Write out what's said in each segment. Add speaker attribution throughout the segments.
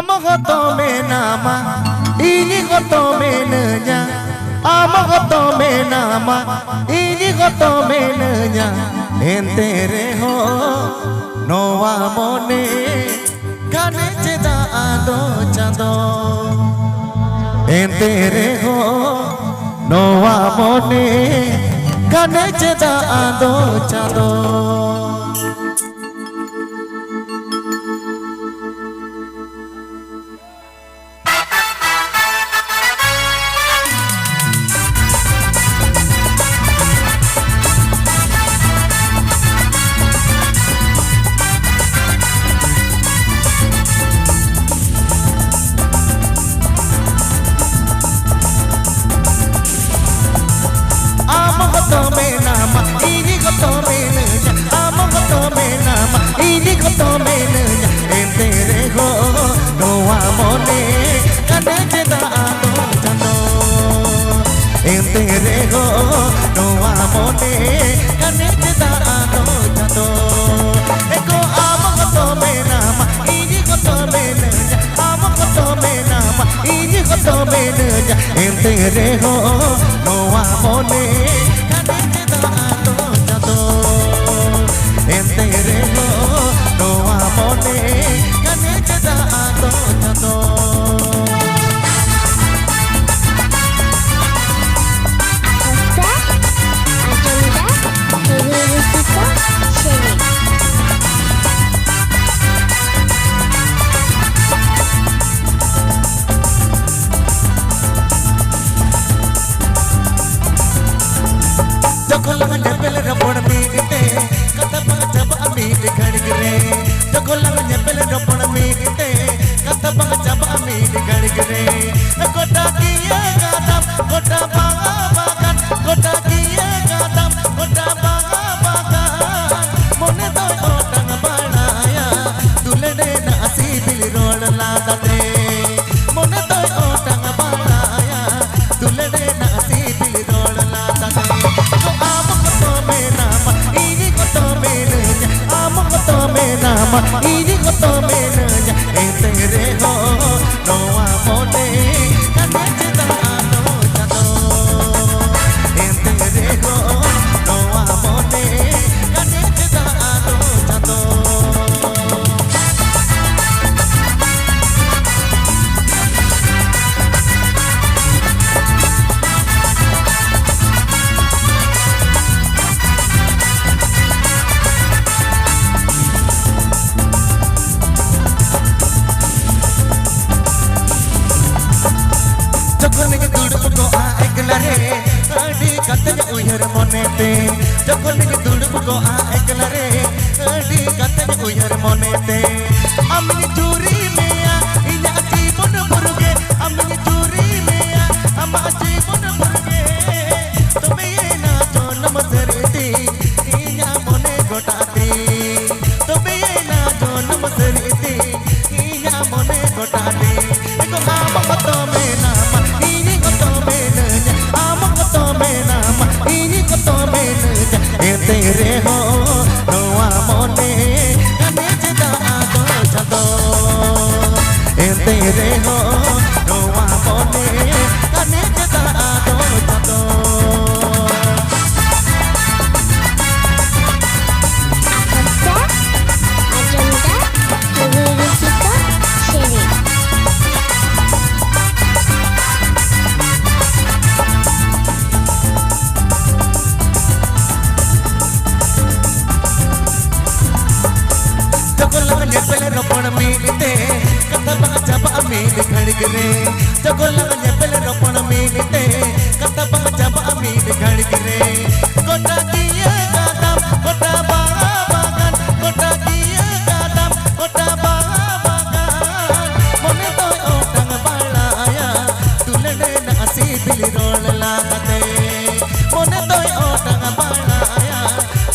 Speaker 1: Amagoto menama, ini goto menenya. Amagoto menama, ini goto menenya. Entere ho, noa mone, kane ceda ado chando. Entere ho, noa mone, kane ceda ado chando. Entere ho noa mone kane ceda ado jado. Entere ho noa mone kane ceda ado jado. Ini goto menenya, entere ho noa mone kane ceda ado jado. Entere ho noa mone kane ceda ado jado. Jokol ni duduk ko a eklare adi katanya uyar monete amni curi mea inya jibon burge amni curi mea ama jibon burge tome na jon masriti inya mone gotati tome na jon masriti inya mone gotati eko ama goto menama ini goto menenya ama goto menama ini goto menenya. Entere ho noa mone kane ceda ado jado. Entere ho noa mone kane ceda ado jado. Jogola nyepel ropon minite kata bang jaba amin ghargre kota kiye kadam kota bagan kota kiye kadam kota bagan mone toy otang balaya tulene nasi bilirol lagate mone toy otang balaya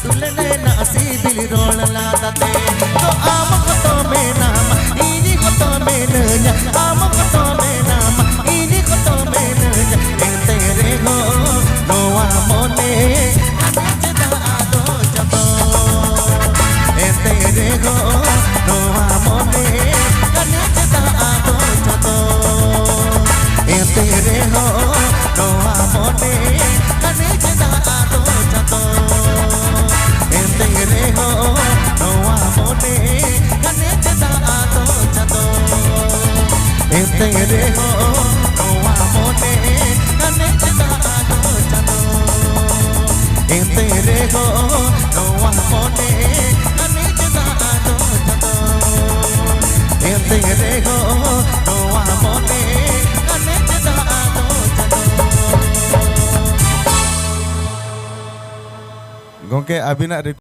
Speaker 1: tulene nasi bilirol lagate to am goto menama ini goto menenya am goto menama ini goto menenya ente ente reho noa mone kane cheda ado chano ente reho noa mone kane cheda ado chano ente reho noa mone kane cheda ado chano gongke abina